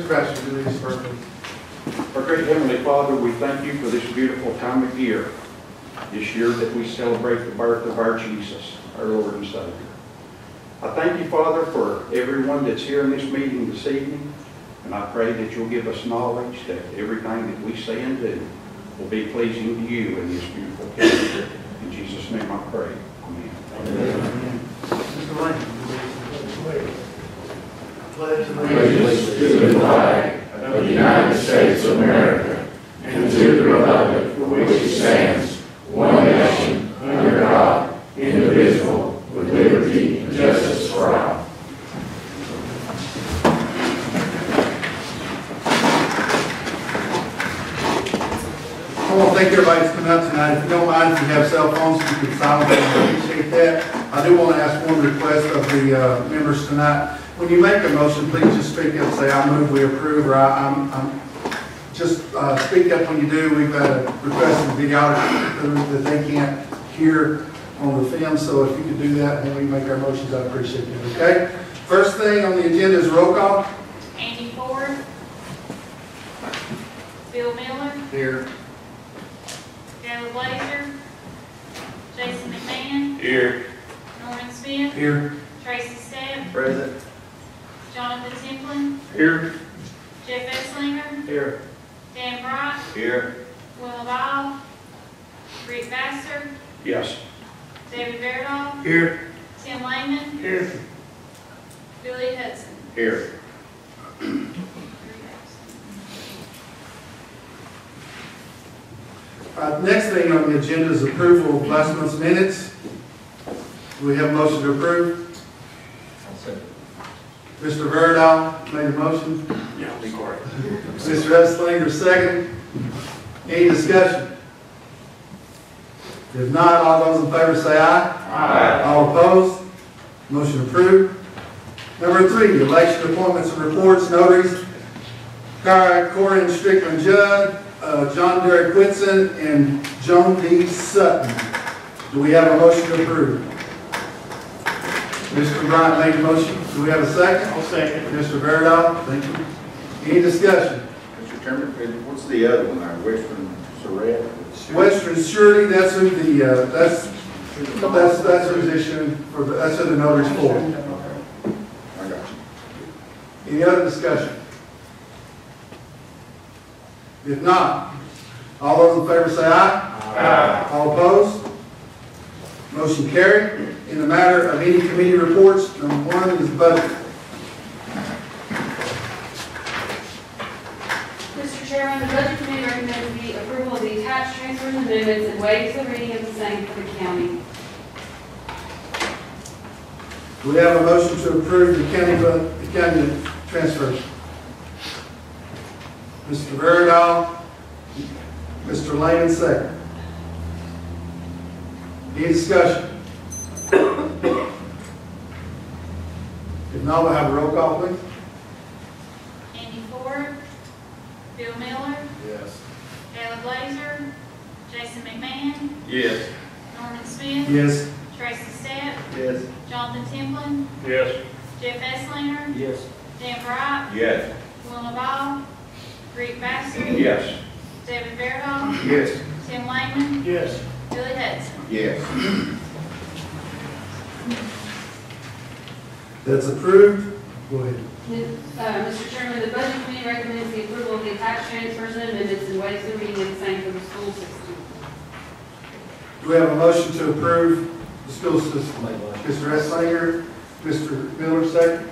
Crutcher, do this for me. Our great Heavenly Father, we thank you for this beautiful time of year, this year that we celebrate the birth of our Jesus, our Lord and Savior. I thank you, Father, for everyone that's here in this meeting this evening, and I pray that you'll give us knowledge that everything that we say and do will be pleasing to you in this beautiful country. In Jesus' name I pray. Amen. Amen. Mr. Lane. Pledge allegiance to the flag of the United States of America and to the republic for which it stands, one nation, under God, indivisible, with liberty and justice for all. I want to thank everybody that's come out tonight. If you don't mind, if you have cell phones, you can silence them. I appreciate that. I do want to ask one request of the members tonight. When you make a motion, please just speak up and say, I move, we approve, or I'm just speak up when you do. We've got a request from the videographer that they can't hear on the film, so if you could do that when we make our motions, I'd appreciate it, okay? First thing on the agenda is roll call. Andy Ford. Bill Miller. Here. Gary Blazer. Jason McMahon. Here. Norman Smith. Here. Tracy Stepp. Present. Jonathan Templin. Here. Jeff Esslinger. Here. Dan Bright. Here. Will Ball. Rick Vassar. Yes. David Verdall. Here. Tim Lehman. Here. Billy Hudson. Here. Next thing on the agenda is approval of last month's minutes. Do we have a motion to approve? Mr. Verdall made a motion. Yeah, be quiet. Mr. Esslinger, second. Any discussion? If not, all those in favor say aye. Aye. All opposed? Motion approved. Number 3, election appointments and reports, notaries. Corinne Strickland Judd, John Derek Whitson, and Joan D. Sutton. Do we have a motion to approve? Mr. Bryant made a motion. Do we have a second? I'll second. Mr. Verdall, thank you. Any discussion? Mr. Chairman, what's the other one, our Western Surrey? Western Surety, that's who the, that's who's issuing, for the, that's who the notary's for. I got you. Any other discussion? If not, all those in favor say aye. Aye. All opposed? Motion carried. In the matter of any committee reports, number 1 is budget. Mr. Chairman, the Budget Committee recommends the approval of the attached transfers and amendments and waives the reading of the same for the county. Do we have a motion to approve the county transfers? Mr. Verdall, Mr. Lehman, second. Any discussion? If not, we'll have a roll call, please. Andy Ford. Bill Miller. Yes. Gary Blazer. Jason McMahon. Yes. Norman Smith. Yes. Tracy Stepp. Yes. Jonathan Templin. Yes. Jeff Esslinger. Yes. Dan Bright. Yes. Will Ball. Rick Vassar. Yes. David Verdall. Yes. Tim Lehman. Yes. Billy Hudson. Yes. That's approved. Go ahead. Mr. Chairman, the Budget Committee recommends the approval of the attached transfers and amendments and waives the reading of the same for the school system. Do we have a motion to approve the school system? Mr. Esslinger, Mr. Miller, second.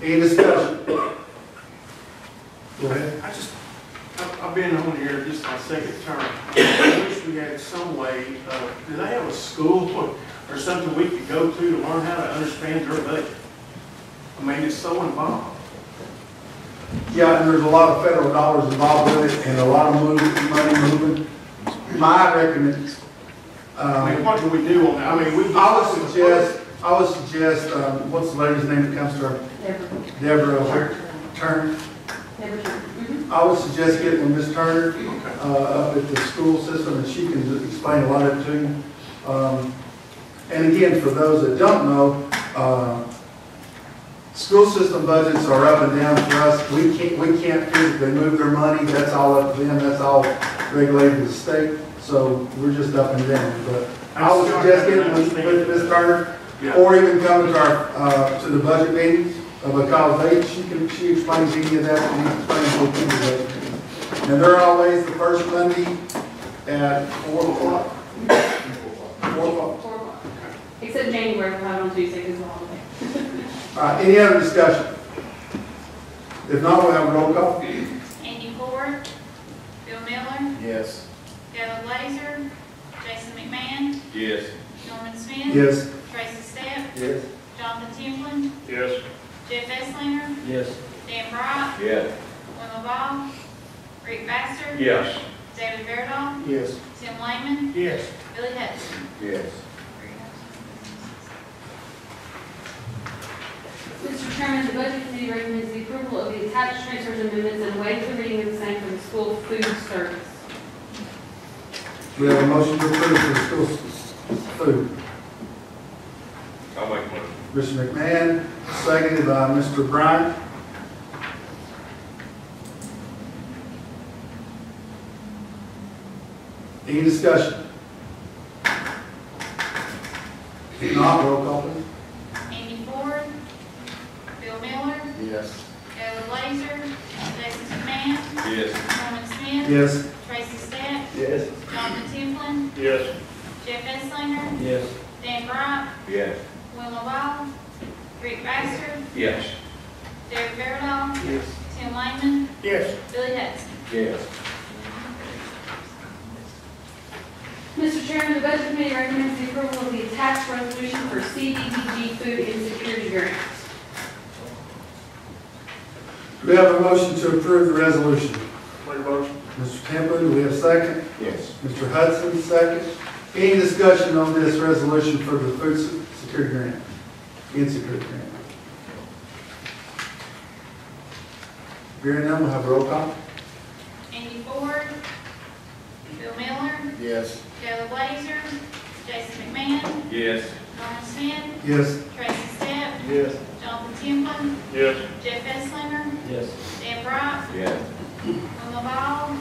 Any discussion? Go ahead. I've been on here just my second term. I wish we had some way, do they have a school or something we could go to learn how to understand their budget? I mean, it's so involved. Yeah, and there's a lot of federal dollars involved with it and a lot of money moving. My recommendation, I mean, what do we do on that? I mean, I would suggest, what's the lady's name that comes to her? Deborah Turner. I would suggest getting with Ms. Turner up at the school system, and she can explain a lot of it to you. And again, for those that don't know, school system budgets are up and down for us. We can't physically move their money, that's all up to them, that's all regulated to the state, so we're just up and down. But I would suggest getting with Ms. Turner, Yeah. or even coming to our, to the budget meetings, because she explains any of that, and he explains what to the budget meetings. And they're always the first Monday at 4 o'clock. 4 o'clock. 4 o'clock. Except January, we'll have it on Tuesday because of the holiday. All right, any other discussion? If not, we'll have a roll call. Andy Ford, Bill Miller, Yes. Caleb Laser, Jason McMahon, Yes. Norman Smith. Yes. Tracy Stepp, Yes. Jonathan Timlin, Yes. Jeff Esslinger, Yes. Dan Bright, Yes. Wendell Ball, Rick Baxter, Yes. David Verdall, Yes. Tim Lehman, Yes. Billy Hudson. Yes. Mr. Chairman, the Budget Committee recommends the approval of the attached transfers and amendments and waive the reading of the same for the school food service. We have a motion to approve for the school food. I'll make one. Mr. McMahon, seconded by Mr. Bryant. Any discussion? If not, roll call please. Andy Ford, Bill Miller, Yes. Caleb Laser, Jason McMahon, Yes. Norman Smith, Yes. Tracy Stepp, Yes. Jonathan Timlin, Yes. Jeff Esslinger, Yes. Dan Bright, Yes. Wendell Ball, Rick Baxter, Yes. David Verdall, Yes. Tim Lehman, Yes. Billy Hudson. Yes. Mr. Chairman, the Budget Committee recommends the approval of the attached resolution for CDBG food insecurity grants. Do we have a motion to approve the resolution? Make a motion. Mr. Temple, do we have a second? Yes. Mr. Hudson, second. Any discussion on this resolution for the food security grant? Insecurity grant. Hearing none, we'll have a roll call. Andy Ford, Bill Miller, Yes. Caleb Laser, Jason McMahon, Yes. Norman Smith, Yes. Tracy Stepp, Yes. Jonathan Timlin, Yes. Jeff Esslinger, Yes. Dan Bright, Yes. Wendell Ball,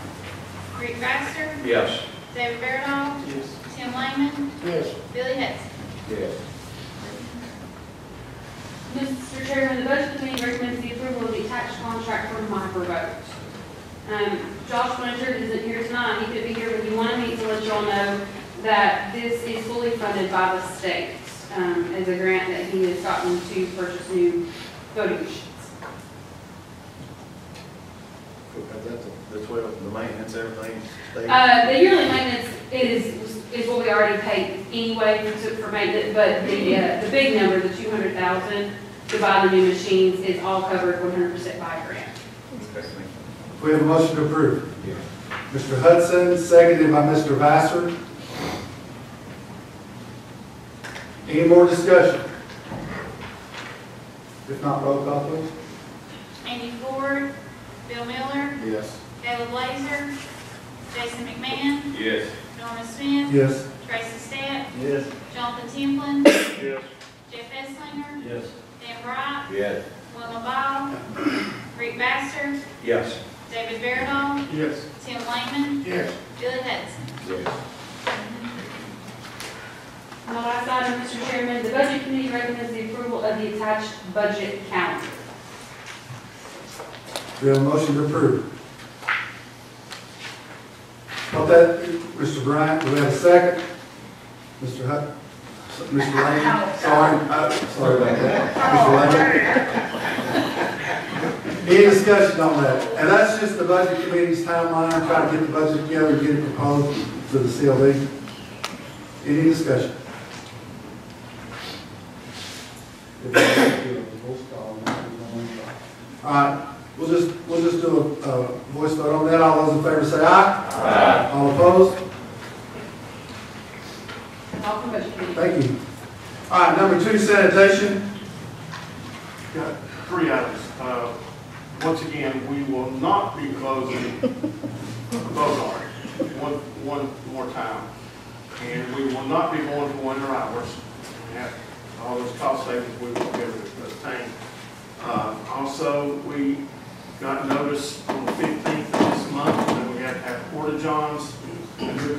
Rick Baxter, Yes. David Verdall, Yes. Tim Lehman, Yes. Billy Hudson. Yes. Mr. Chairman, the Budget Committee recommends the approval of the attached contract for microvote. Josh Blanchard isn't here tonight, he could be here, but he wanted me to let you all know that this is fully funded by the state, as a grant that he has gotten to purchase new voting machines. That's what the maintenance, everything. The yearly maintenance is what we already paid anyway for maintenance, but the big number, the 200,000 to buy the new machines is all covered 100% by grant. We have a motion to approve. Yes. Mr. Hudson, seconded by Mr. Vassar. Any more discussion? If not, roll call please. Andy Ford, Bill Miller, Yes. Caleb Laser, Jason McMahon, Yes. Norman Smith, Yes. Tracy Stepp, Yes. Jonathan Timlin, Yes. Jeff Esslinger, Yes. Dan Bright, Yes. Wendell Ball, Rick Baxter, Yes. David Verdall, Yes. Tim Lehman, Yes. Billy Hudson. Yes. And the last item, Mr. Chairman, the Budget Committee recommends the approval of the attached budget calendar. We have a motion to approve. Got that, Mr. Bryant, do we have a second? Mr. Hudson? Mr. Lane? Sorry about that. Mr. Lane? Any discussion on that? And that's just the Budget Committee's timeline, trying to get the budget together and get it proposed to the CLB. Any discussion? All right, we'll just do a voice vote on that. All those in favor say aye. Aye. All opposed? All from Budget Committee. Thank you. All right, number 2, sanitation. Got 3 items. Once again, we will not be closing Bogart one more time. And we will not be going to winter hours. And that, all those cost savings we will be able to obtain. Also, we got notice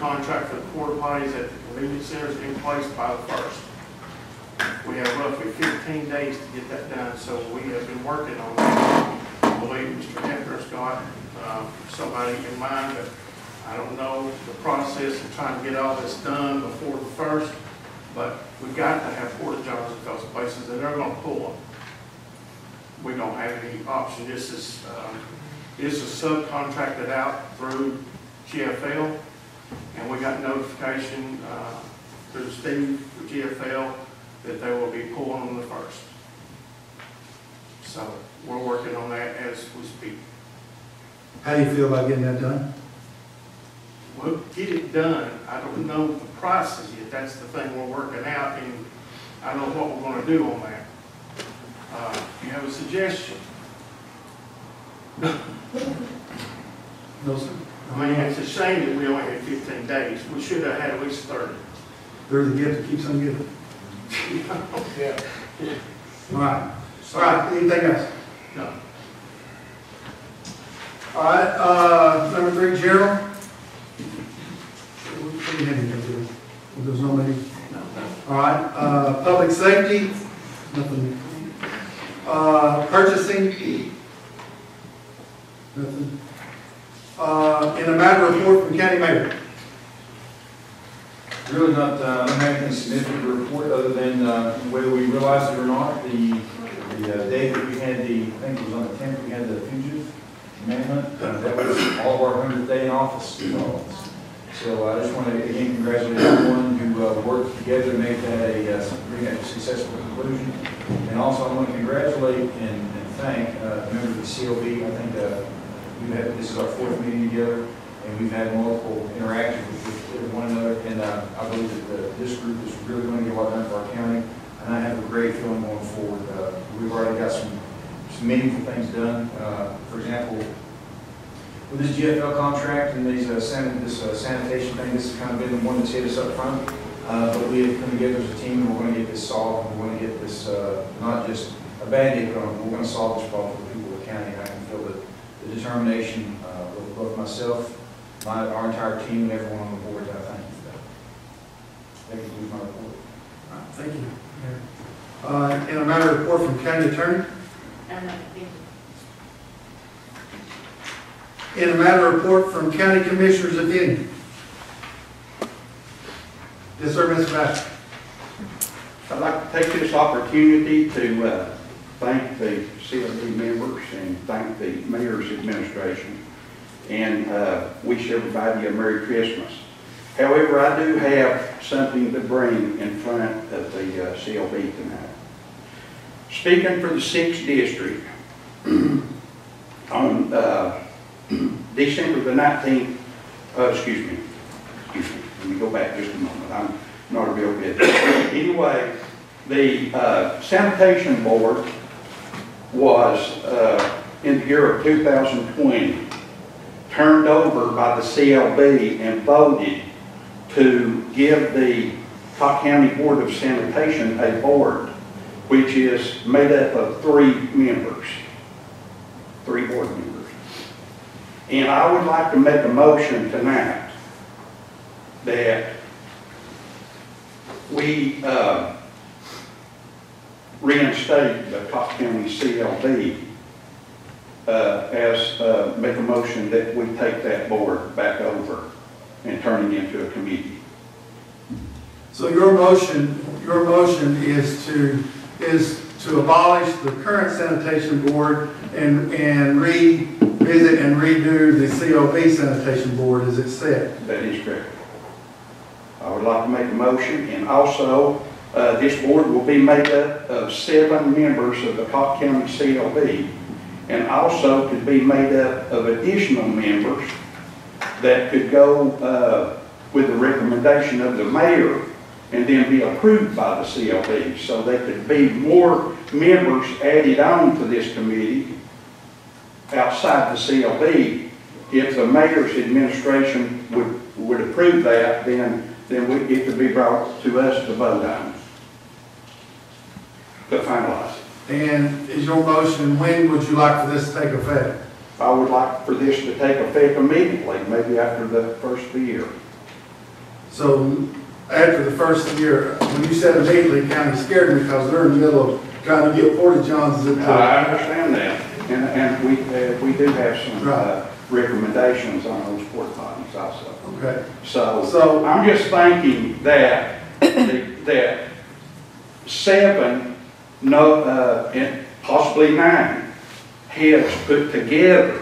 subcontract for the porta potties at the convenience centers in place by the 1st. We have roughly 15 days to get that done, so we have been working on that. I believe Mr. Hefner's got somebody in mind, but I don't know the process of trying to get all this done before the 1st, but we've got to have porta johns at those places, and they're going to pull them. We don't have any option. This is subcontracted out through GFL, and we got notification through Steve with GFL that they will be pulling on the 1st. So we're working on that as we speak. How do you feel about getting that done? We'll get it done. I don't know the prices yet. That's the thing we're working out, and I don't know what we're going to do on that. You have a suggestion? No, sir. I mean, it's a shame that we only had 15 days. We should have had at least 30. There's a gift that keeps on giving. Yeah. All right. All right, anything else? No. All right, number 3, Gerald. What do you have to do? There's no many. No. All right, public safety, nothing. Purchasing, nothing. In a matter of report from county mayor. Really not anything significant to report other than whether we realized it or not, the day that we had I think it was on the 10th, we had the fugitive amendment. That was all of our 100th day in office. So I just want to again congratulate everyone who worked together to make that bring that to a successful conclusion. And also I want to congratulate and thank members of the CLB. I think this is our 4th meeting together, and we've had multiple interactions with one another, and I believe that this group is really going to get a lot done for our county, and I have a great feeling going forward. We've already got some meaningful things done. For example, with this GFL contract and this sanitation thing, this has kind of been the one that's hit us up front, but we have come together as a team, and we're going to get this solved, and we're going to get this not just a Band-Aid, but we're going to solve this problem for the people of the county. And I can feel the determination of both myself, our entire team, and everyone on the board. I thank you for that. That concludes my report. All right, thank you. In a matter of report from county attorney. In a matter of report from county commissioners, if any. Yes, sir, Mr. Baxter. I'd like to take this opportunity to thank the CLB members and thank the mayor's administration, and wish everybody a Merry Christmas. However, I do have something to bring in front of the CLB tonight. Speaking for the 6th District, on December the 19th, excuse me, let me go back just a moment. I'm not a real bit. Anyway, the sanitation board was, in the year of 2020, turned over by the CLB and voted to give the Cocke County Board of Sanitation a board, which is made up of 3 members, 3 board members. And I would like to make a motion tonight that we reinstate the Cocke County CLB make a motion that we take that board back over and turn it into a committee. So your motion is to abolish the current sanitation board and revisit and redo the CLB sanitation board as it said. That is correct. I would like to make a motion, and also this board will be made up of 7 members of the Cocke County CLB, and also could be made up of additional members that could go with the recommendation of the mayor and then be approved by the CLB. So there could be more members added on to this committee outside the CLB. If the mayor's administration would approve that, then it could be brought to us to vote on, to finalize it. And is your motion, when would you like for this to take effect? I would like for this to take effect immediately, maybe after the first of the year. So after the first year, when you said immediately, it kind of scared me because they're in the middle of trying to get Porta Johns into. I understand that, and we do have some Right. recommendations on those porta potties also. Okay. So I'm just thinking that, that 7, and possibly 9 heads put together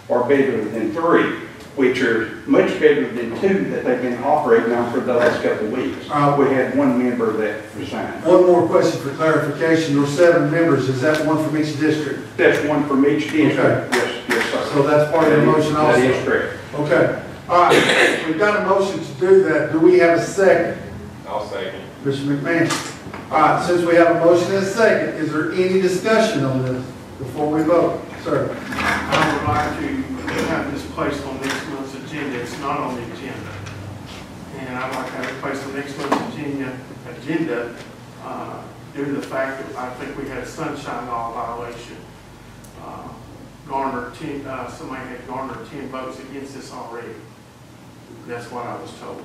are better than 3, which are much better than 2 that they've been operating on for the last couple of weeks. We had 1 member that resigned. One more question for clarification. Your 7 members, is that one from each district? That's 1 from each district. Okay. Yes, sir. So that's part of the motion also? That is correct. Okay. All right. We've got a motion to do that. Do we have a second? I'll second. Mr. McManus. All right, since we have a motion and a second, is there any discussion on this before we vote? Sir? I would like to have this placed on next month's agenda. It's not on the agenda. And I'd like to have it placed on next month's agenda due to the fact that I think we had a sunshine law violation. Somebody had garnered 10 votes against this already. That's what I was told.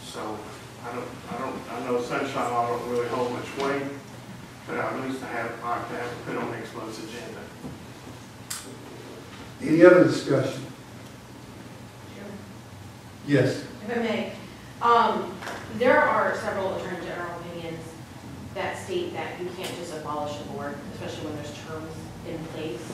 So I know sunshine law don't really hold much weight, but I at least like to have it put on next month's agenda. Any other discussion? Yes. If I may, there are several Attorney General opinions that state that you can't just abolish a board, especially when there's terms in place.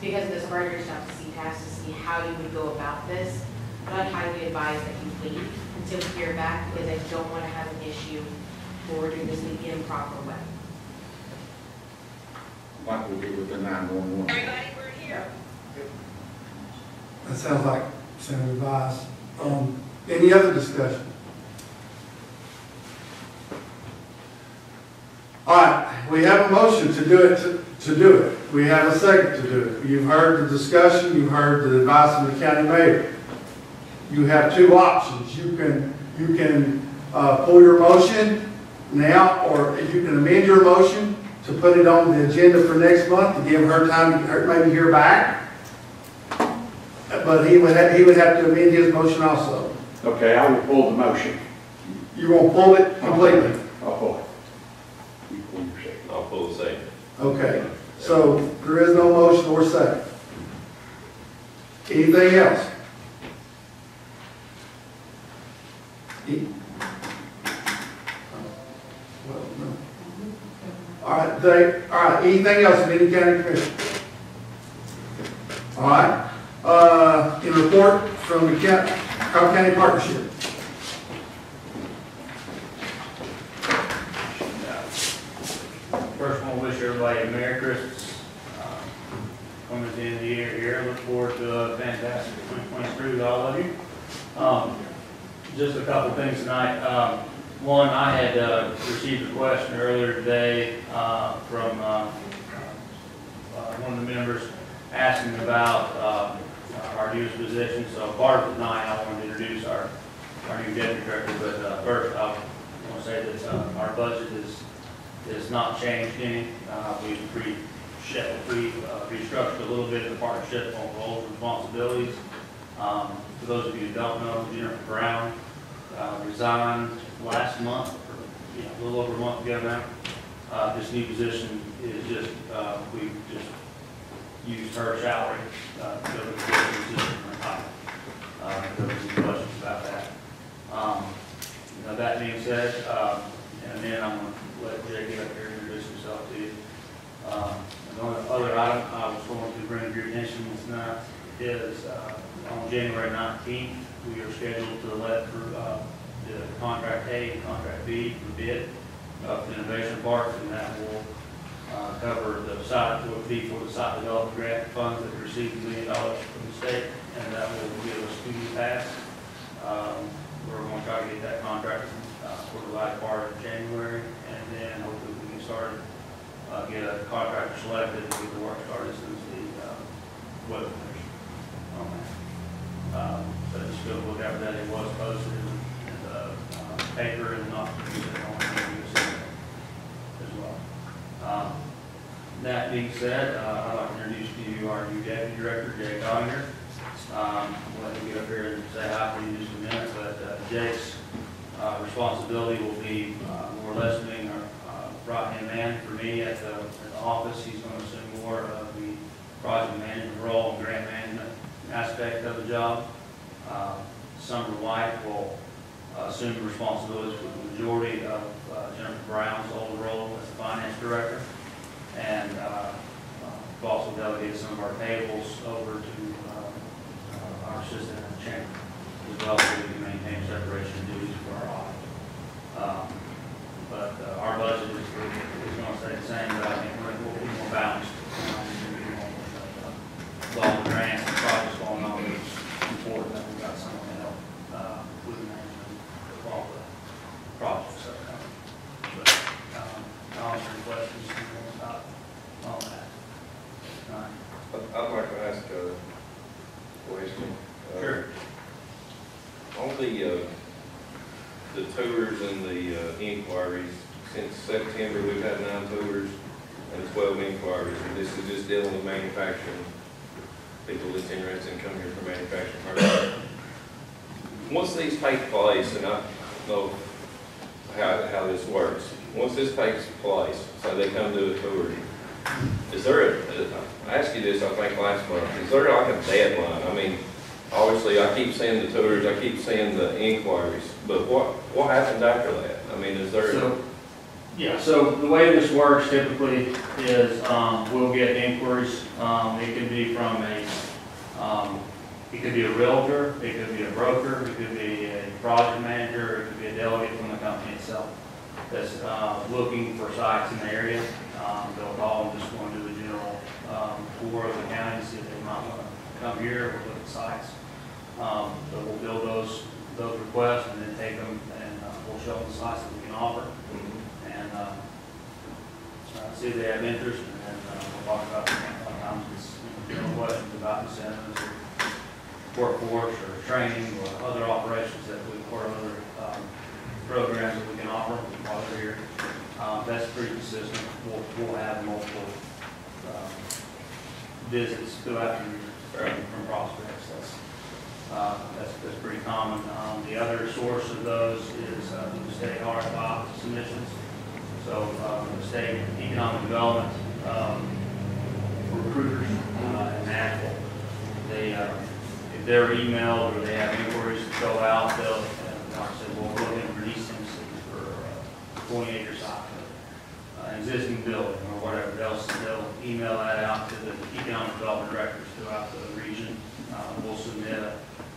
Because of this, I've already reached out to CPAS to see how you would go about this, but I'd highly advise that you wait until we hear back, because I don't want to have an issue where we're doing this in the improper way. Like we did with the 911. Everybody, we're here. That sounds like sound advice. Any other discussion? All right, we have a motion to do it, to do it. We have a second to do it. You've heard the discussion, you've heard the advice of the county mayor. You have 2 options. You can pull your motion now, or you can amend your motion to put it on the agenda for next month to give her time to maybe hear back. But he would have to amend his motion also. Okay, I will pull the motion. You won't pull it completely? I'll pull it. You pull your second. I'll pull the second. Okay, so there is no motion or second. Anything else? Well, no. All right, anything else, Meeting County Commission? All right, in report from the Cocke County Partnership. First, I want to wish everybody a Merry Christmas. Coming to the end of the year here, look forward to a fantastic 2023 with all of you. Just a couple things tonight. One, I had received a question earlier today from one of the members asking about our newest position. So part of tonight, I want to introduce our new deputy director. But first, I want to say that our budget is not changed any. We've restructured a little bit of the partnership on roles and responsibilities. For those of you who don't know, Jennifer Brown resigned last month, or, a little over a month ago now. This new position is just, we just used her salary to go to the position in her title. There was some questions about that. That being said, and then I'm going to let Jay get up here and introduce himself to you. The only other item I was going to bring to your attention tonight is on January 19th, we are scheduled to let for the contract A and contract B for bid of the Innovation Park, and that will cover the site, will be for the site development grant funds that received $1 million from the state, and that will give us 2 years pass. We're going to try to get that contract for the latter part of January, and then hopefully we can start, get a contractor selected and get the work started since the weather conditions. So just go look after that. It was posted in the paper and not on the as well. That being said, I'd like to introduce to you our new deputy director, Jay Cocke. Let him get up here and say hi for you in just a minute, but Jake's responsibility will be more or less being a right-hand man for me at the office. He's going to assume more of the project management role and grant management aspect of the job. Summer White will assume responsibilities for the majority of Jennifer Brown's old role as the finance director. And we've also delegated some of our payables over to our assistant chairman, as well, so we can maintain separation of duties for our audit. But our budget is going to stay the same, but I think we'll be more balanced. With all the grants and projects going on, it's important that we've got someone to help with the management of all the projects that are coming. But I'll answer any questions if you want to stop on that. All right. I'd like to ask a question. Sure. On the tours and the inquiries, since September, we've had 9 tours and 12 inquiries, and this is just dealing with manufacturing, people that's interested in coming here for manufacturing purposes. Once these take place, and I don't know how this works, once this takes place, so they come to a tour, is there I asked you this, I think, last month, is there like a deadline? I mean, obviously, I keep seeing the tours, I keep seeing the inquiries, but what happens after that? I mean, is there... So the way this works typically is we'll get inquiries. It could be from it could be a realtor, it could be a broker, it could be a project manager, it could be a delegate from the company itself that's looking for sites in the area. They'll call and just want to do a general tour of the county and see if they might want to come here or look at sites. So we'll build those requests and then take them and we'll show them the sites that we can offer. And see if they have interest, and then we'll talk about sometimes it's general questions about incentives or workforce or training or other operations that we or other programs that we can offer while they're here. That's pretty consistent. We'll have multiple visits throughout the year from prospects. That's pretty common. The other source of those is the state RFI submissions. So the state economic development recruiters in Nashville, they if they're emailed or they have inquiries to fill out, they'll like I said, we'll look in for these things for 20-acre site, an existing building or whatever. They'll email that out to the economic development directors throughout the region. We'll submit an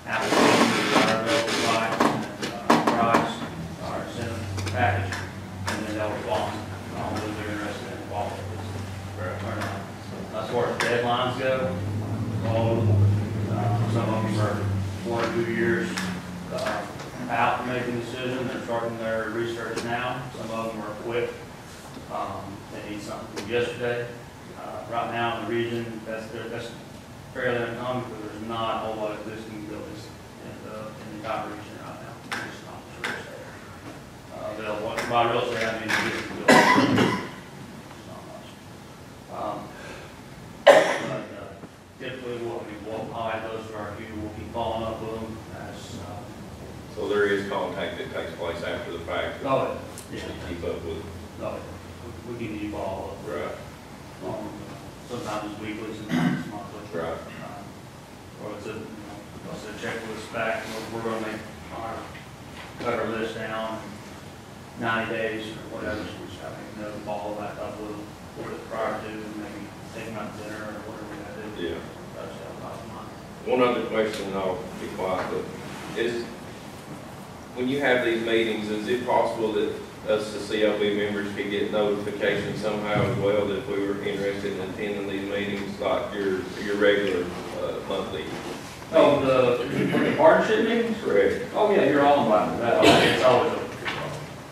application to our available sites and price, our incentive package. And then they'll respond whether they're interested in quality or not. As far as deadlines go, all of them, some of them are 1 or 2 years out from making a decision. They're starting their research now. Some of them are quick. They need something from yesterday. Right now in the region, that's fairly uncommon because there's not a whole lot of existing buildings in the entire region right now. There's just not much real estate available. By real estate, I mean existing buildings. Not much. But typically, we'll hide those to our queue. We'll keep following up with them as. So there is contact that takes place after the fact. Oh, yeah. Keep up with. No, we can keep all of them. Right. Sometimes it's weekly, sometimes it's monthly. Right. Or it's a checklist back. We're going to cut our list down 90 days or whatever. So we just have to follow that up with them prior to and maybe take them out to dinner or whatever we got to do. Yeah. That's about mine. One other question, and I'll be quiet, but is, when you have these meetings, is it possible that us, the CLB members, could get notification somehow as well that if we were interested in attending these meetings, like your regular monthly? Oh, the partnership meetings? Correct. Oh, yeah, you're all invited to that. It's always open.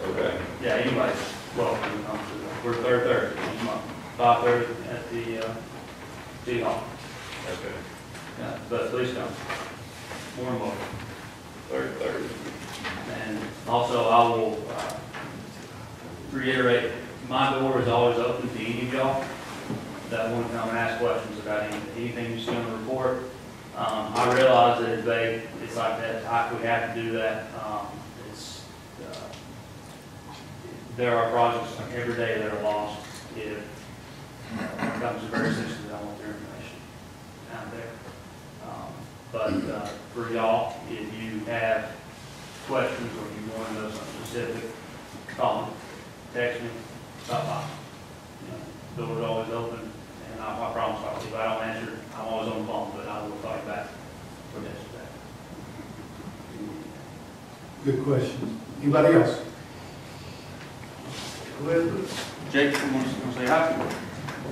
Okay. Yeah, anybody's welcome to come to that. We're third Thursday each month, 5:30 at the City Hall. Okay. Yeah, but please come. More and more. Third Thursday. And also, I will reiterate, my door is always open to any of y'all that want to come and ask questions about anything you see on the report. I realize that it's vague, it's like that, we have to do that. There are projects like every day that are lost if it becomes very sensitive. I want their information out there. But for y'all, if you have questions or you want to know something specific, call me, text me, stop by. You know, door's always open, and I promise I'll, if I don't answer, I'm always on the phone, but I will call you back for this or that. Good question. Anybody else? Go ahead. Jake, you want to say hi?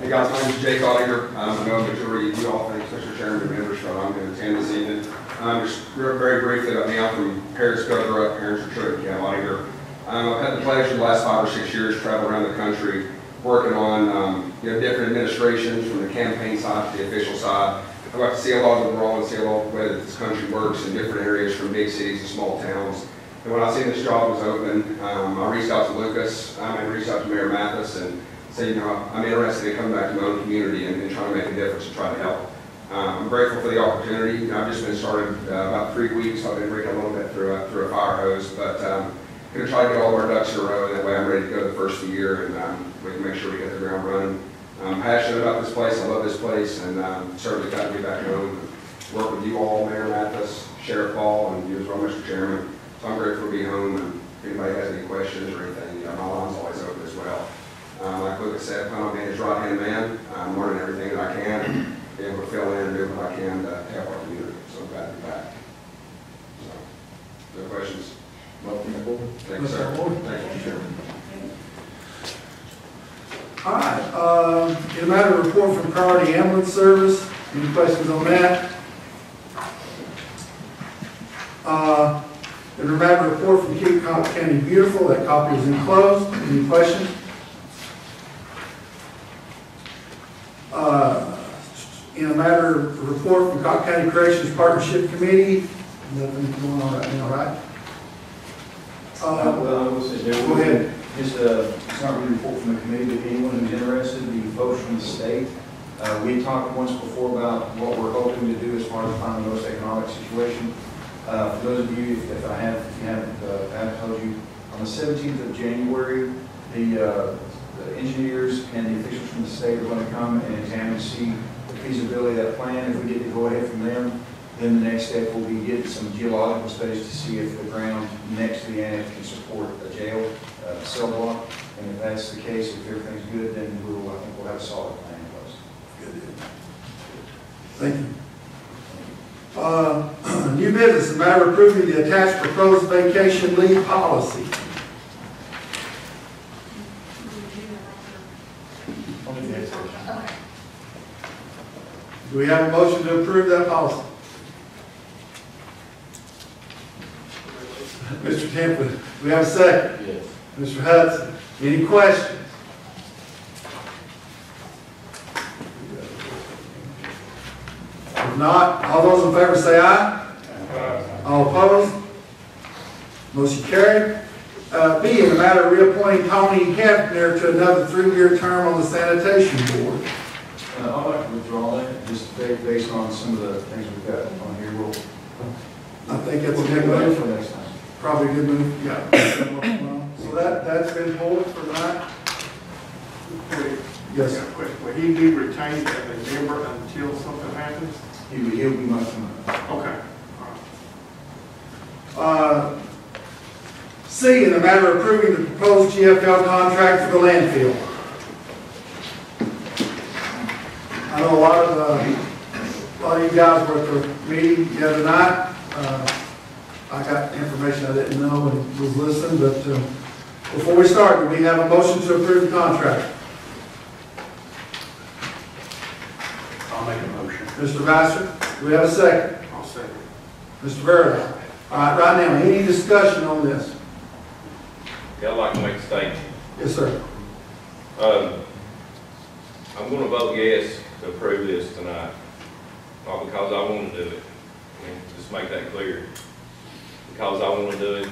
Hey guys, my name is Jake Ottinger. I know the majority of you all think, Mr. Chairman and members, so I'm going to attend this evening. Just very briefly about me, I'm from Paris, Governor, Parents of Truett, Cam Ottinger. I've had the pleasure the last 5 or 6 years to travel around the country working on different administrations from the campaign side to the official side. I got to see a lot of the world and see a lot of the way that this country works in different areas from big cities to small towns. And when I seen this job was open, I reached out to Lucas, I reached out to Mayor Mathis and said, I'm interested in coming back to my own community and trying to make a difference and try to help. I'm grateful for the opportunity. I've just been started about 3 weeks. I've been drinking a little bit through a fire hose, but I'm going to try to get all of our ducks in a row, and that way I'm ready to go the first of the year, and we can make sure we get the ground running. I'm passionate about this place. I love this place, and certainly glad to be back home and work with you all, Mayor Mathis, Sheriff Paul, and you as well, Mr. Chairman. So I'm grateful to be home, and if anybody has any questions or anything, my line's always open as well. Like Lucas said, plan on being his right-hand man. I'm learning everything that I can, and be able to fill in and do what I can to help our community. So I'm glad to be back. So, no questions? Welcome aboard. Thank you, sir. Thank you, Chairman. All right, in a matter of report from Priority Ambulance Service, any questions on that? In a matter of report from Cocke County Beautiful, that copy is enclosed. Any questions? In a matter of report from Cocke County Corrections Partnership Committee, nothing going on right now, right? Well, I will say, Go ahead. Just, it's not really a report from the committee, but anyone who's interested, the folks from the state. We talked once before about what we're hoping to do as far as finding the most economic situation. For those of you, if you haven't told you, on the 17th of January, the engineers and the officials from the state are going to come and examine and see the feasibility of that plan. If we get to go ahead from them, then the next step will be getting some geological studies to see if the ground next to the annex can support a jail, cell block. And if that's the case, if everything's good, then I think we'll have a solid plan in place. Thank you. New business, a matter of approving the attached proposed vacation leave policy. Do we have a motion to approve that policy? Mr. Templin, do we have a second? Yes. Mr. Hudson, any questions? If not, all those in favor say aye. All opposed? Motion carried. B, in the matter of reappointing Tony Hefner to another 3-year term on the sanitation board. I'd like to withdraw that, just based on some of the things we've got on here. I think that's a good move. For next time. Probably a good move, yeah. So that's been pulled for tonight? Yes. Yeah, quick. Will he be retained as a member until something happens? He'll be my son. Okay. C, in the matter of approving the proposed GFL contract for the landfill. I know a lot of you guys were at the meeting the other night. I got information I didn't know and was listening, but before we start, do we have a motion to approve the contract? I'll make a motion. Mr. Vassar, do we have a second? I'll second. Mr. Verda. All right, right now, any discussion on this? Yeah, I'd like to make a statement. Yes, sir. I'm going to vote yes to approve this tonight, not because I want to do it. I mean, just make that clear. Because I want to do it,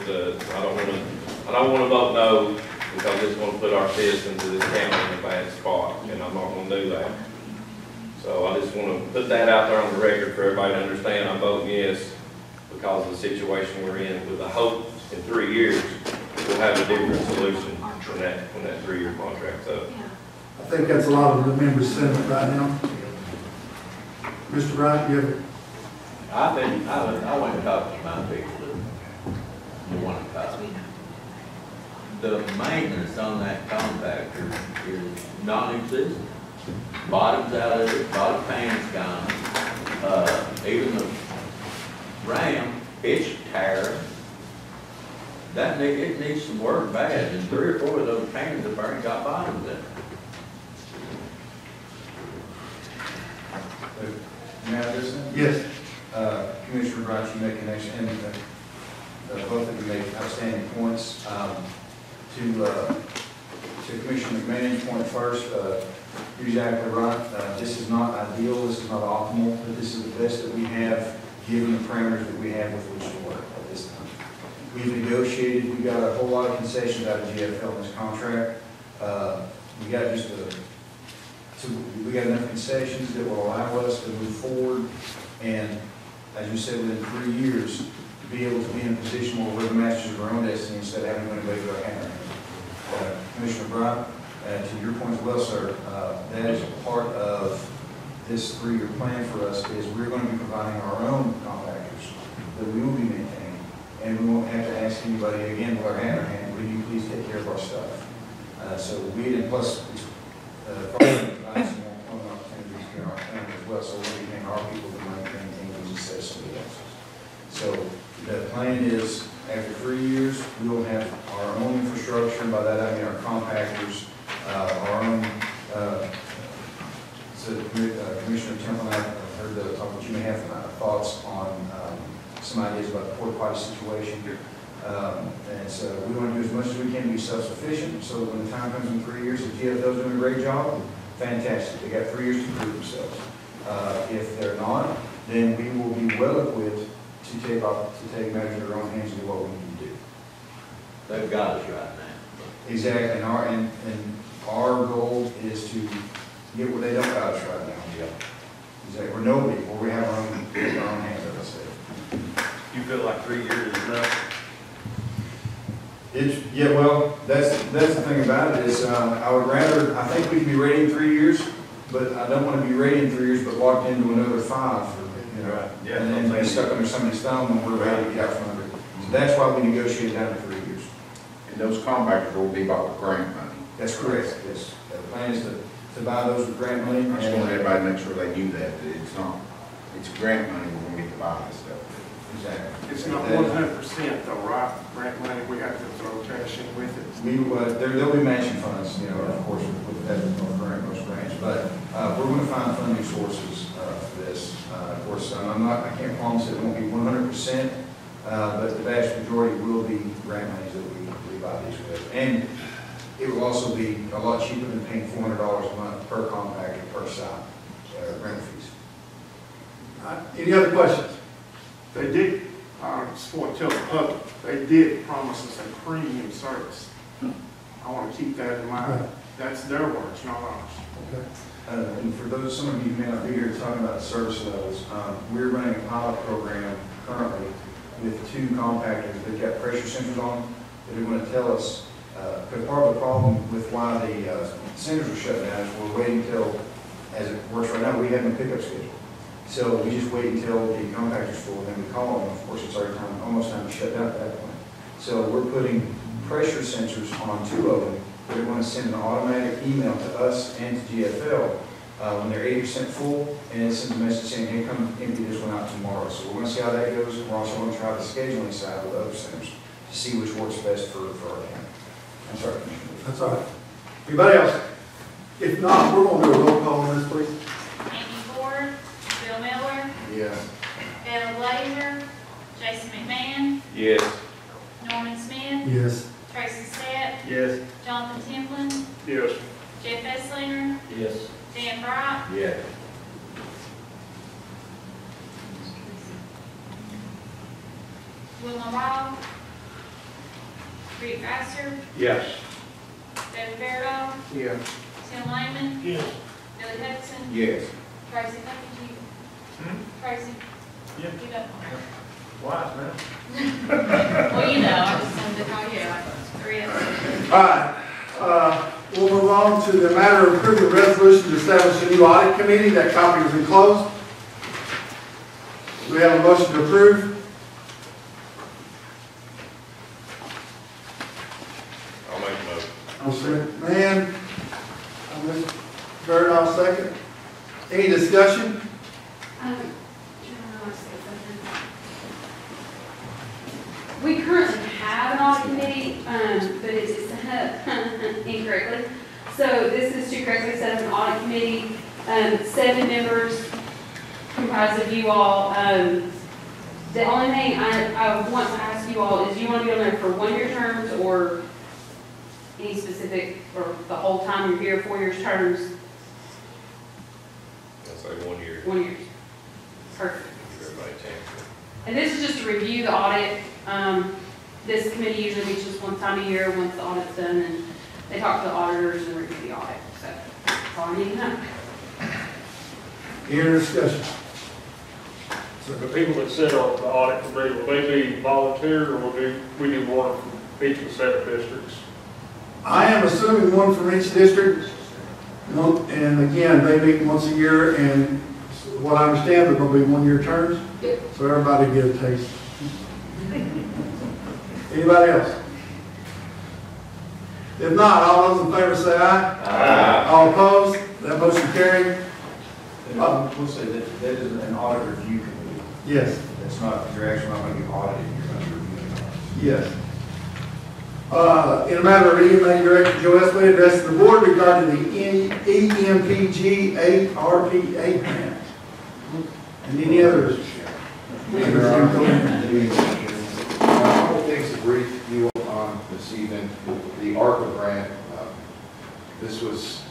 I don't want to vote no because it's going to put our citizens of this county in a bad spot, and I'm not going to do that. So I just want to put that out there on the record for everybody to understand. I'm voting yes because of the situation we're in, with the hope in 3 years we'll have a different solution when that 3-year contract's up. I think that's a lot of the members' sentiment right now. Mr. Bryant, you have, I went and talked to my people that want to talk. The maintenance on that compactor is non-existent. Bottom's out of it, bottom pan's gone. Even the ram, it's tired. It needs some work bad, and 3 or 4 of those pans have already got bottoms in it. May I listen? yes, Commissioner Bryant, you make an excellent, and both of you make outstanding points. To Commissioner McMahon's point first, you're exactly right. This is not ideal, this is not optimal, but this is the best that we have, given the parameters that we have with which to work at this time. We've negotiated, we got a whole lot of concessions out of GFL in this contract. We got we got enough concessions that will allow us to move forward, and as you said, within 3 years, to be able to be in a position where we're the masters of our own destiny instead of having anybody with our hand in our hand. Commissioner Bryant, to your point as well, sir, that is a part of this 3-year plan for us, is we're going to be providing our own compactors that we will be maintaining, and we won't have to ask anybody again with our hand in our hand, will you please take care of our stuff? So we, and plus, probably provide some more employment opportunities here in our county as well, so we'll be paying our people to maintain things instead of somebody else's. So the plan is, after 3 years, we will have our own infrastructure, and by that I mean our compactors, our own, Commissioner Temple and I heard the talk that you may have thoughts on some ideas about the porta potty situation. And so we want to do as much as we can to be self-sufficient, so when the time comes in 3 years, if GFL's doing a great job, fantastic, they got 3 years to prove themselves. If they're not, then we will be well equipped to take matters in our own hands and do what we need to do. They've got us right now. Exactly, and our goal is to get what they don't got us right now. Yeah. Exactly, we're nobody, where we have our own hands, as I said. You feel like 3 years is enough? Yeah, well, that's the thing about it is, I think we can be ready in 3 years, but I don't want to be ready in 3 years, but locked into another 5, you know, Right. Yeah, and then be stuck under somebody's thumb when we're ready to get out from under it. So that's why we negotiated down to 3 years. And those compactors will be bought with grant money. That's correct, yes. The plan is to buy those with grant money. I just want everybody to make sure they knew that it's grant money when we get to buy this stuff. Exactly. It's not 100% though, right? Grant money, we have to throw cash in with it. There'll be matching funds, you know, of course, with that, most grants, but we're going to find funding sources for this. Of course, I can't promise it won't be 100%, but the vast majority will be grant monies that we buy these with. And it will also be a lot cheaper than paying $400 a month per compactor per site, rental fees. any other questions? They did, I just want to tell the public, they did promise us a premium service. I want to keep that in mind. That's their words, not ours. Okay. And for those, some of you who may not be here talking about service levels, we're running a pilot program currently with 2 compactors that got pressure sensors on them that are going to tell us, because part of the problem with why the sensors are shut down is we're waiting till, as it works right now, we have no pickup schedule. So we just wait until the compactor's full, and then we call them. Of course, it's already almost time to shut down at that point. So we're putting pressure sensors on 2 of them that are going to send an automatic email to us and to GFL when they're 80% full, and it sends a message saying, hey, come empty this one out tomorrow. So we're going to see how that goes, and we're also going to try the scheduling side with other centers to see which works best for our county. I'm sorry, Commissioner. That's all right. Anybody else? If not, we're going to do a roll call on this, please. Amy Ford, Bill Miller, Yes. Bill Blazer, Jason McMahon, Yes. Norman Smith, Yes. Tracy Stepp, Yes. Jonathan Templin, Yes. Jeff Esslinger, Yes. Dan Bright, Yeah. Wilma Rao, Rick Vassar, Yes. David Fairdown, Yeah. Tim Lehman, Yes. Billy Hudson, Yes. Tracy, thank you, Chief. Tracy? Yeah. You know. Wise, man. Well, you know, I just wanted to call you out. 3 of them. All right, we'll move on to the matter of approving the resolution to establish a new audit committee. That copy was enclosed. Do we have a motion to approve? I'll make a motion. I'll second. Man, I'm Mr. Bird, I'll second. Any discussion? We currently have an audit committee, but it's set up incorrectly. So this is to correctly set up an audit committee, 7 members comprised of you all. The only thing I want to ask you all is, do you want to be on there for 1-year terms or any specific, or the whole time you're here, 4 years terms? I'll say 1 year. 1 year. Perfect. Give everybody a chance. And this is just to review the audit. This committee usually meets just one time a year, once the audit's done, and they talk to the auditors and review the audit. So that's all I need to know. Any discussion? So the people that sit on the audit committee, will they be volunteer, or will we need one from each of the 7 districts? I am assuming one from each district. And again, they meet once a year, and what I understand, they're going to be 1-year terms. So everybody get a taste. Anybody else? If not, all those in favor say aye. Aye. All opposed? That motion carried. We'll say that is an audit review committee. Yes. That's not, you're actually not going to be audited, you're going to review it. Yes. In a matter of EMA Director Joe Esley addressed the board regarding the EMPG 8RPA grant. And any others? A couple things to brief you on this evening. The ARPA grant, this was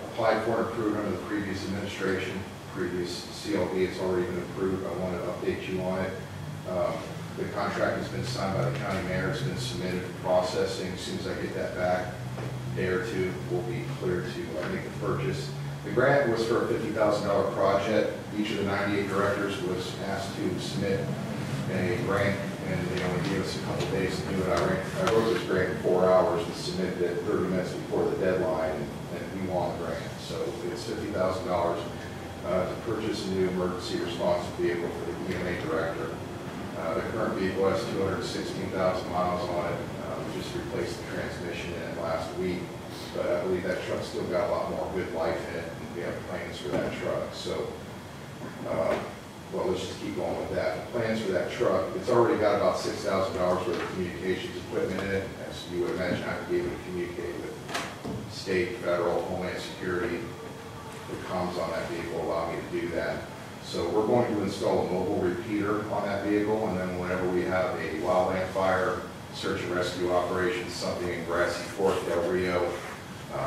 applied for and approved under the previous administration, previous CLB. It's already been approved. I want to update you on it. The contract has been signed by the county mayor. It's been submitted for processing. As soon as I get that back, a day or two, we'll be clear to make the purchase. The grant was for a $50,000 project. Each of the 98 directors was asked to submit a grant, and they only gave us a couple days to do it. I wrote this grant in 4 hours and submitted it 30 minutes before the deadline, and we won the grant. So it's $50,000 to purchase a new emergency response vehicle for the EMA director. The current vehicle has 216,000 miles on it. We just replaced the transmission in it last week, but I believe that truck's still got a lot more good life in it, and we have plans for that truck. So, well, let's just keep going with that. The plans for that truck, it's already got about $6,000 worth of communications equipment in it. As you would imagine, I would be able to communicate with state, federal, Homeland Security. The comms on that vehicle allow me to do that. So we're going to install a mobile repeater on that vehicle, and then whenever we have a wildland fire, search and rescue operations, something in Grassy Fork, Del Rio,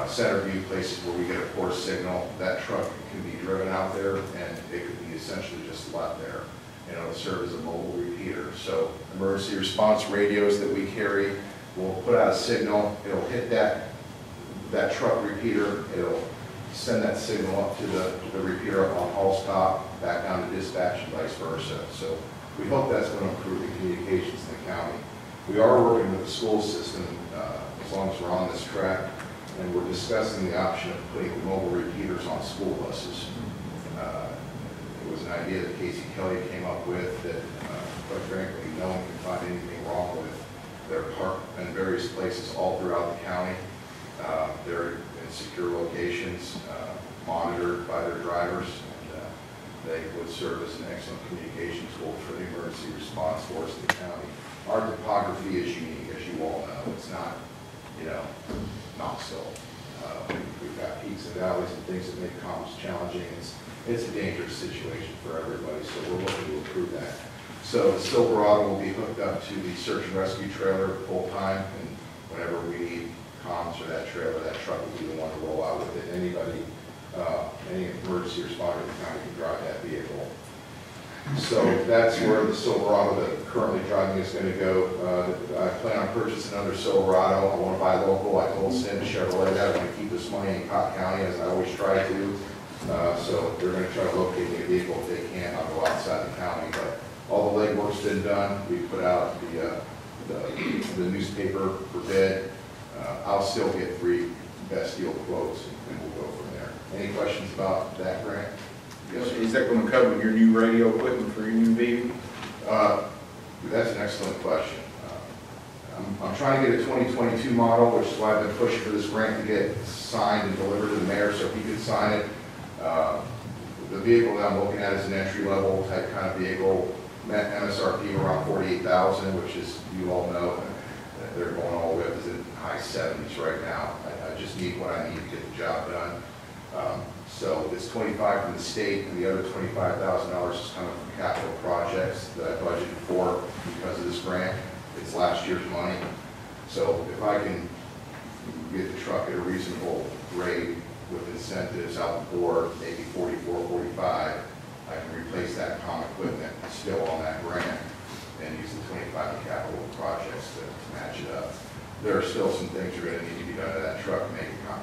Centerview, places where we get a poor signal, that truck can be driven out there, and it could be essentially just left there. And it'll serve as a mobile repeater. So emergency response radios that we carry will put out a signal. It'll hit that truck repeater. It'll send that signal up to the repeater up on Hall's top, back down to dispatch, and vice versa. So we hope that's going to improve the communications in the county. We are working with the school system as long as we're on this track, and we're discussing the option of putting mobile repeaters on school buses. It was an idea that Casey Kelly came up with that, quite frankly, no one can find anything wrong with. They're parked in various places all throughout the county. They're in secure locations, monitored by their drivers, and they would serve as an excellent communication tool for the emergency response force in the county. Our topography is unique, as you all know. It's not, Knoxville. We've got peaks and valleys and things that make comms challenging. It's a dangerous situation for everybody, so we're looking to improve that. So the Silverado will be hooked up to the search and rescue trailer full time, and whenever we need comms or that trailer, that truck will be the one to roll out with it. Anybody, any emergency responder in the county can drive that vehicle. So that's where the Silverado that I'm currently driving is going to go. I plan on purchasing another Silverado. I want to buy local. I told Sim Chevrolet that I want to keep this money in Cocke County, as I always try to. So they're gonna try to locate me a vehicle if they can. I'll go outside the county, but all the legwork's been done. We put out the newspaper for bid. I'll still get 3 best deal quotes, and we'll go from there. Any questions about that grant? Yes, is that going to cover your new radio equipment for your new vehicle? That's an excellent question. I'm trying to get a 2022 model, which is why I've been pushing for this grant to get signed and delivered to the mayor so he could sign it. The vehicle that I'm looking at is an entry-level type kind of vehicle, MSRP around $48,000, which is, you all know, they're going all the way up to the high 70s right now. I just need what I need to get the job done. So it's 25 from the state, and the other $25,000 is coming from capital projects that I budgeted for because of this grant. It's last year's money. So if I can get the truck at a reasonable rate with incentives out the door, maybe 44, 45, I can replace that common equipment still on that grant and use the 25 in capital projects to match it up. There are still some things that are going to need to be done to that truck to make it not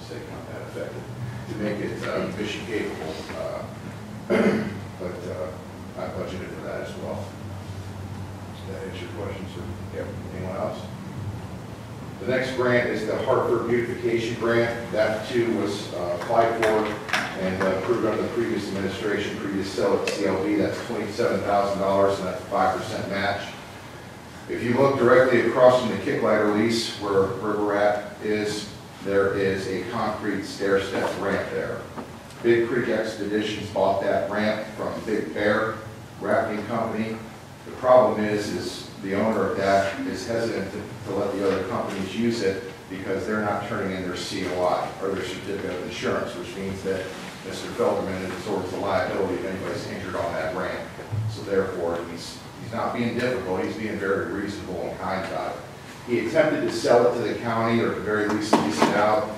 that effective, to make it mission capable. But I budgeted for that as well. Does that answer your question, sir? Yep. Anyone else? The next grant is the Hartford Beautification Grant. That too was applied for and approved under the previous administration, previous CLB. That's $27,000 and that's a 5% match. If you look directly across from the kick ladder lease where we're at there is a concrete stair step ramp there. Big Creek Expeditions bought that ramp from Big Bear Rafting Company. The problem is the owner of that is hesitant to let the other companies use it because they're not turning in their COI or their certificate of insurance, which means that Mr. Felderman absorbs the liability if anybody's injured on that ramp. So therefore, he's not being difficult, he's being very reasonable and kind about it. He attempted to sell it to the county or at the very least lease it out.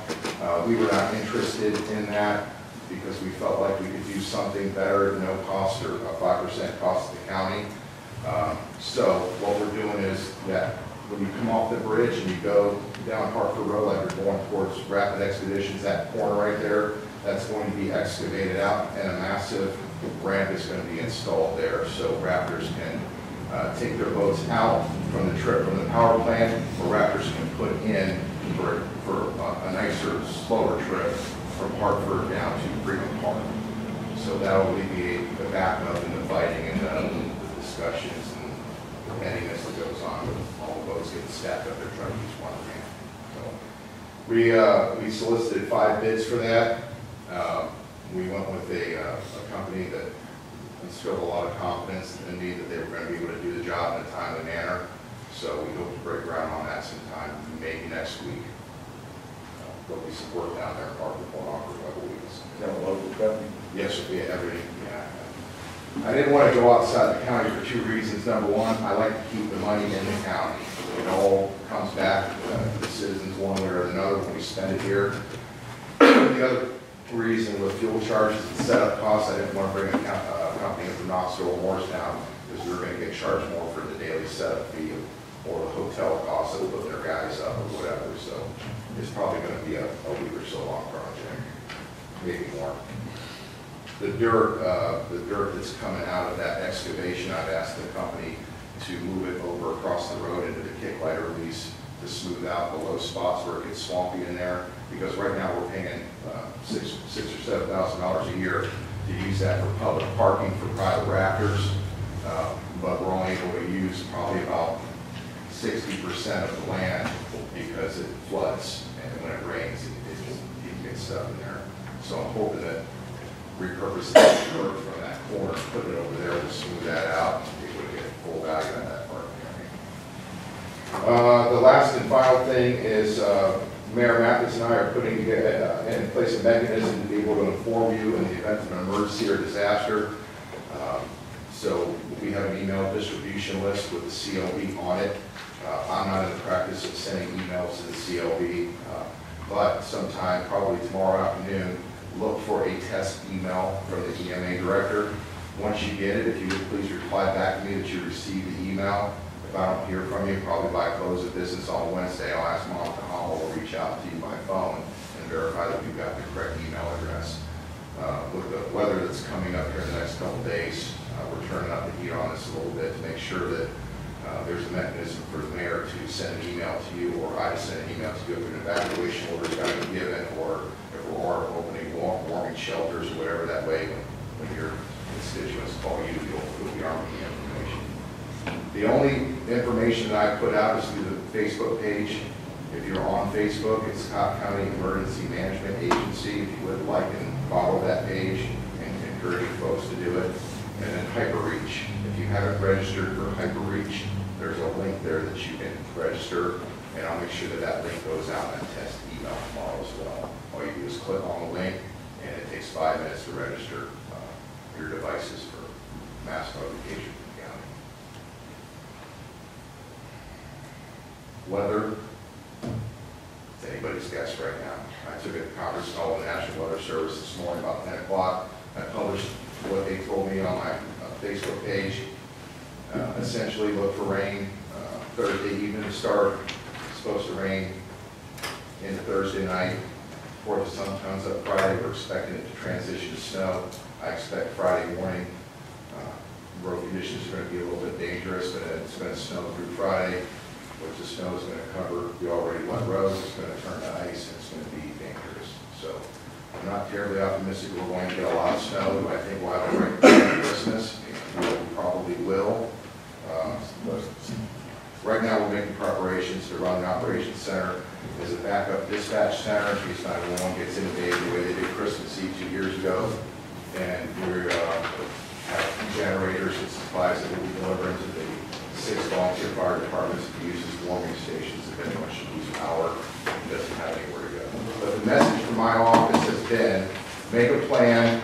We were not interested in that because we felt like we could do something better at no cost or a 5% cost to the county. So what we're doing is that when you come off the bridge and you go down Hartford Road like you're going towards Rapid Expeditions, that corner right there, that's going to be excavated out and a massive ramp is going to be installed there so Raptors can take their boats out from the trip from the power plant, or Raptors can put in for a nicer, slower trip from Hartford down to Freeman Park. So that will alleviate the backup and the fighting and the discussions and the pettiness that goes on with all the boats getting stacked up there trying to use one ramp. So we solicited 5 bids for that. We went with a company that instilled a lot of confidence in me that they were going to be able to do the job in a timely manner. So we hope to break ground on that sometime, maybe next week. There'll be some work down there in Hartford on for a couple weeks. Is that a local company? Yes, we have everything. Yeah. I didn't want to go outside the county for 2 reasons. Number one, I like to keep the money in the county. It all comes back to the citizens one way or another when we spend it here. The other reason with fuel charges and setup costs, I didn't want to bring a company from Knoxville or Morristown because we were going to get charged more for the daily setup fee or the hotel costs that will put their guys up or whatever. So it's probably going to be a week or so long project, maybe more. The dirt that's coming out of that excavation, I've asked the company to move it over across the road into the kick lighter lease to smooth out the low spots where it gets swampy in there. Because right now we're paying $6,000 or $7,000 a year to use that for public parking for private rafters, but we're only able to use probably about 60% of the land because it floods and when it rains, it gets stuff in there. So I'm hoping that repurposing the dirt from that corner, put it over there to smooth that out, and be able to get full value out of that parking area. The last and final thing is Mayor Mathis and I are putting in place a mechanism to be able to inform you in the event of an emergency or disaster. So we have an email distribution list with the CLB on it. I'm not in the practice of sending emails to the CLB, but sometime, probably tomorrow afternoon, look for a test email from the EMA director. Once you get it, if you would please reply back to me that you received the email. If I don't hear from you, probably by close of business on Wednesday, I'll ask Monica Hall to reach out to you by phone and verify that you've got the correct email address. with the weather that's coming up here in the next couple of days, we're turning up the heat on this a little bit to make sure that there's a mechanism for the mayor to send an email to you, or I to send an email to you if an evacuation order's got to be given, or if we are opening warming shelters or whatever. That way, when your constituents call you, you'll be armed with the information. The only information that I put out is through the Facebook page. If you're on Facebook, it's Cocke County Emergency Management Agency. If you would like and follow that page, and encourage folks to do it. And then HyperReach. If you haven't registered for HyperReach, there's a link there that you can register, and I'll make sure that that link goes out in a test email tomorrow as well. All you do is click on the link, and it takes 5 minutes to register your devices for mass notification from the county. Weather, it's anybody's guess right now. I took a conference call with the National Weather Service this morning about 10 o'clock. I published what they told me on my Facebook page. Essentially, look for rain Thursday evening to start. It's supposed to rain into Thursday night. Before the sun comes up Friday, we're expecting it to transition to snow. I expect Friday morning road conditions are going to be a little bit dangerous, but it's going to snow through Friday, which the snow is going to cover the already wet roads. It's going to turn to ice, and it's going to be dangerous. So I'm not terribly optimistic we're going to get a lot of snow. I think we'll have a great Christmas. We probably will. But right now, we're making preparations to run the operations center as a backup dispatch center in case 911 gets inundated the way they did Christmas Eve 2 years ago. And we have generators and supplies that we'll be delivering to the 6 volunteer fire departments to use as warming stations if anyone should lose power and doesn't have anywhere to go. But the message from my office has been, make a plan.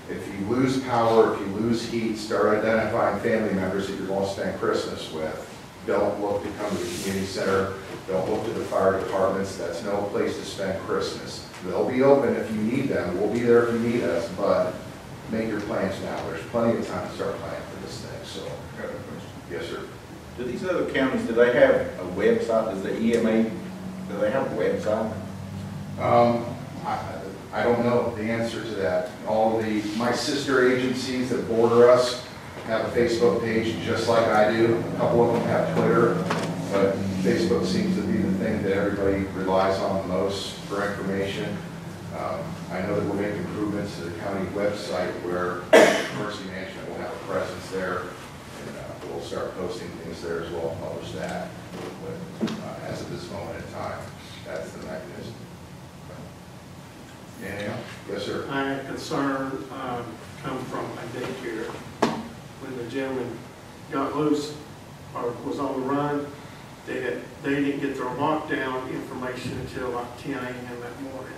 If you lose power, if you lose heat, start identifying family members that you're going to spend Christmas with. Don't look to come to the community center. Don't look to the fire departments. That's no place to spend Christmas. They'll be open if you need them. We'll be there if you need us, but make your plans now. There's plenty of time to start planning for this thing. So, I got a question. yes, sir. Do these other counties, do they have a website? Does the EMA, do they have a website? I don't know the answer to that. My sister agencies that border us have a Facebook page just like I do. A couple of them have Twitter, but Facebook seems to be the thing that everybody relies on the most for information. I know that we're making improvements to the county website where emergency management will have a presence there, and we'll start posting things there as well and publish that. But as of this moment in time, that's the mechanism. Daniel? Yes, sir. I had concern come from a daycare. When the gentleman got loose or was on the run, they didn't get their lockdown information until like 10 a.m. that morning.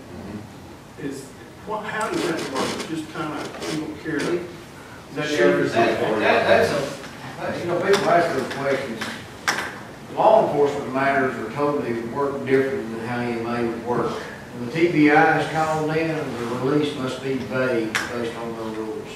How does that work? Just kind of, you don't care. People ask those questions. Law enforcement matters are totally work different than how EMA would work. When the TBI is called in, the release must be vague based on those rules.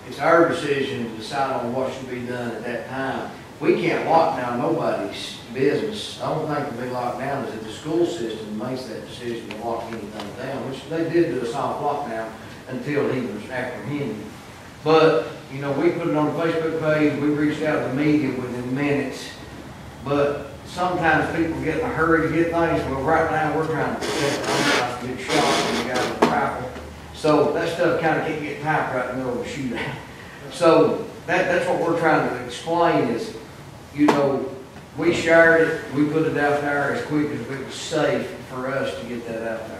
It's our decision to decide on what should be done at that time. We can't lock down nobody's business. The only thing can be locked down is if the school system makes that decision to lock anything down, which they did do a soft lockdown until he was apprehended. But, we put it on the Facebook page, we reached out to the media within minutes, but sometimes people get in a hurry to get things. Well, right now, we're trying to protect our lives, get shot when we got a rifle. So that stuff kind of can't get typed right in the middle of a shootout. So that's what we're trying to explain is, we shared it, we put it out there as quick as it was safe for us to get that out there.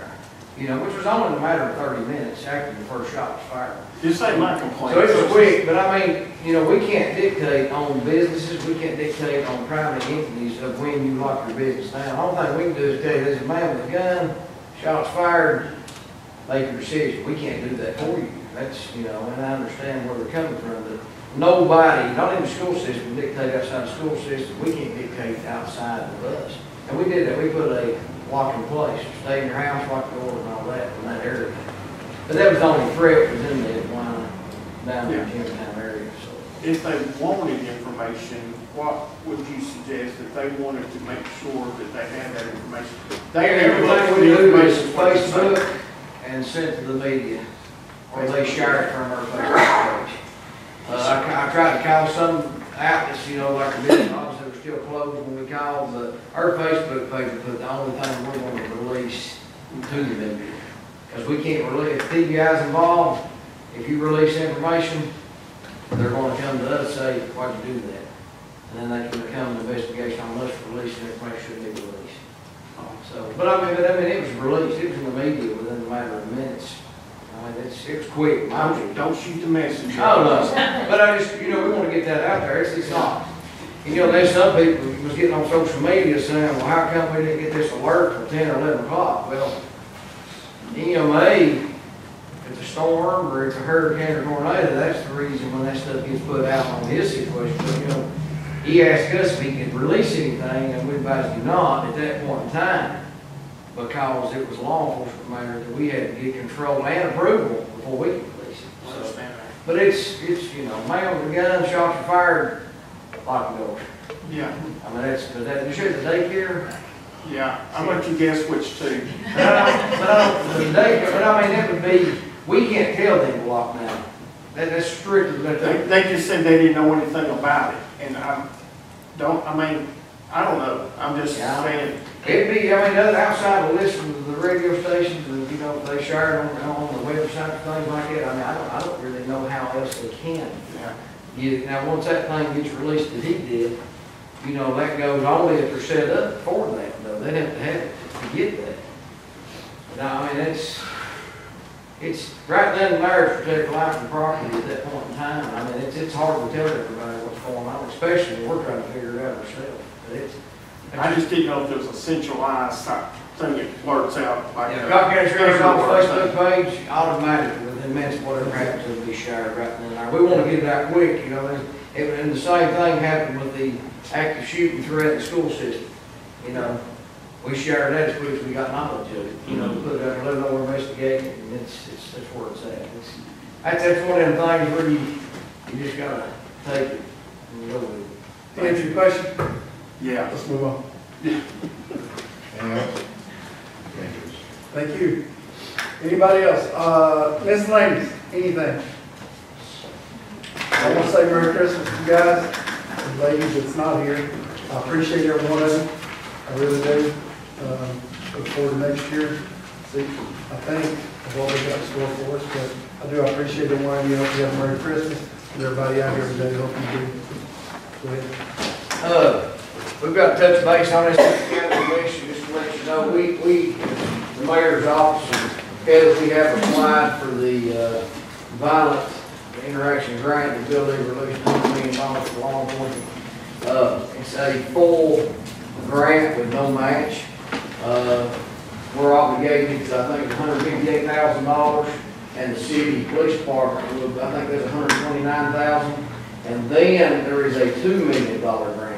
Which was only a matter of 30 minutes after the first shot was fired. Just say my complaint. So it was quick, but I mean, we can't dictate on businesses, we can't dictate on private entities of when you lock your business down. The only thing we can do is tell you there's a man with a gun, shots fired, make a decision. We can't do that for you. That's, and I understand where they're coming from, but nobody, not even the school system, dictate outside the school system. We can't dictate outside of us. And we did that. We put a lock in place. Stay in your house, lock the door and all that in that area. But that was the only threat was in the Atlanta, down in the Jimtown area. So if they wanted information, what would you suggest if they wanted to make sure that they had that information? everything we do is Facebook and sent to the media, or they share it from our Facebook page. I tried to call some outlets, you know, like the business office that were still closed when we called, but our Facebook page put the only thing we're going to release to the media. Because we can't release, if TBI's involved, if you release information, they're going to come to us and say, why'd you do that? And then they can become an investigation on us for releasing information shouldn't be released. So, but I mean, it was released, it was in the media within a matter of minutes. I mean, it was quick. Don't shoot the messenger. Oh, no, but I just, you know, we want to get that out there, it's not. And, you know, there's some people who was getting on social media saying, well, how come we didn't get this alert till 10 or 11 o'clock? Well, EMA, if it's a storm or it's a hurricane or tornado, that's the reason when that stuff gets put out on his situation. But, you know, he asked us if he could release anything, and we advised him not at that point in time, because it was a law enforcement matter that we had to get control and approval before we could release it. I understand that. But it's, you know, man with a gun, shots are fired, lock the door. Yeah, I mean, but that, you sure the daycare? yeah. I'm gonna let you guess which two. But I mean, that would be, we can't tell them to lock down. That's strictly, They just said they didn't know anything about it, and I don't know. I'm just saying. it'd be, I mean, outside of listening to the radio stations, and, you know, if they share it on the website and things like that, I mean, I don't really know how else they can. Yeah. Now, once that thing gets released that he did, you know, that goes only if they're set up for that, though. They'd have to have it to get that. Now, I mean, it's right then and there to protect life and property at that point in time. I mean, it's hard to tell everybody what's going on, especially when we're trying to figure it out ourselves. But I just didn't know if there was a centralized type thing that blurts out like that. Cocke County Sheriff's Office Facebook page, automatically within minutes, whatever happens, it'll be shared right then and there. We want to get it out quick, you know, and the same thing happened with the active shooting threat in the school system. You know, we shared that as quick as we got knowledge of it. You know, put it out there, let them know we're investigating, and that's where it's at. That's one of them things where you just gotta take it and go with it. Answer your question? Yeah. Let's move on. Anything else? Thank you. Anybody else? Miscellaneous, anything? I want to say Merry Christmas to you guys, and ladies that's not here. I appreciate every one of them. I really do. Look forward to next year. See, I think of what we got in store for us, but I do appreciate every one of you. Hope you have a Merry Christmas. And everybody out here today, hope you do. Go ahead. We've got to touch base on this county commission, just to let you know, the mayor's office, we have applied for the violent interaction grant to build a release $2 million for law enforcement. It's a full grant with no match. We're obligated to, I think, $158,000, and the city police department, I think there's $129,000, and then there is a $2 million grant.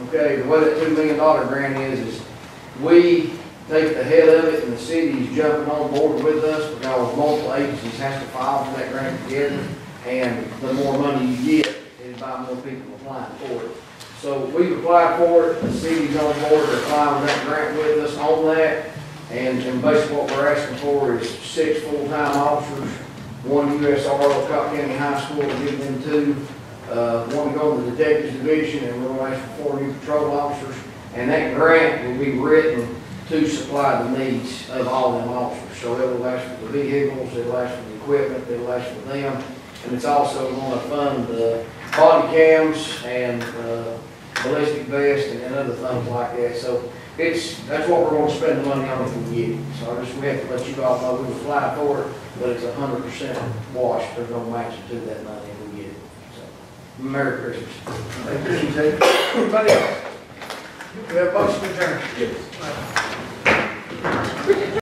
Okay, the way that $2 million grant is we take the head of it, and the city's jumping on board with us because multiple agencies have to file for that grant together, and the more money you get, is by more people applying for it. So we've applied for it, the city's on board to apply for that grant with us on that, and basically what we're asking for is 6 full-time officers, 1 USR, Cocke County High School, to give them 2, 1 to go to the detectives division, and we're going to ask for 4 new patrol officers, and that grant will be written to supply the needs of all them officers. So it'll ask for the vehicles, it'll ask for the equipment, it'll ask for them, and it's also going to fund the body cams and ballistic vests and other things like that. So that's what we're going to spend the money on if we get it. So we have to let you all know we applied for it, but it's 100% wash. There's no matching to that money if we get it. So Merry Christmas. Thank you, Jake. Anybody else? We have a motion to adjourn. Yes.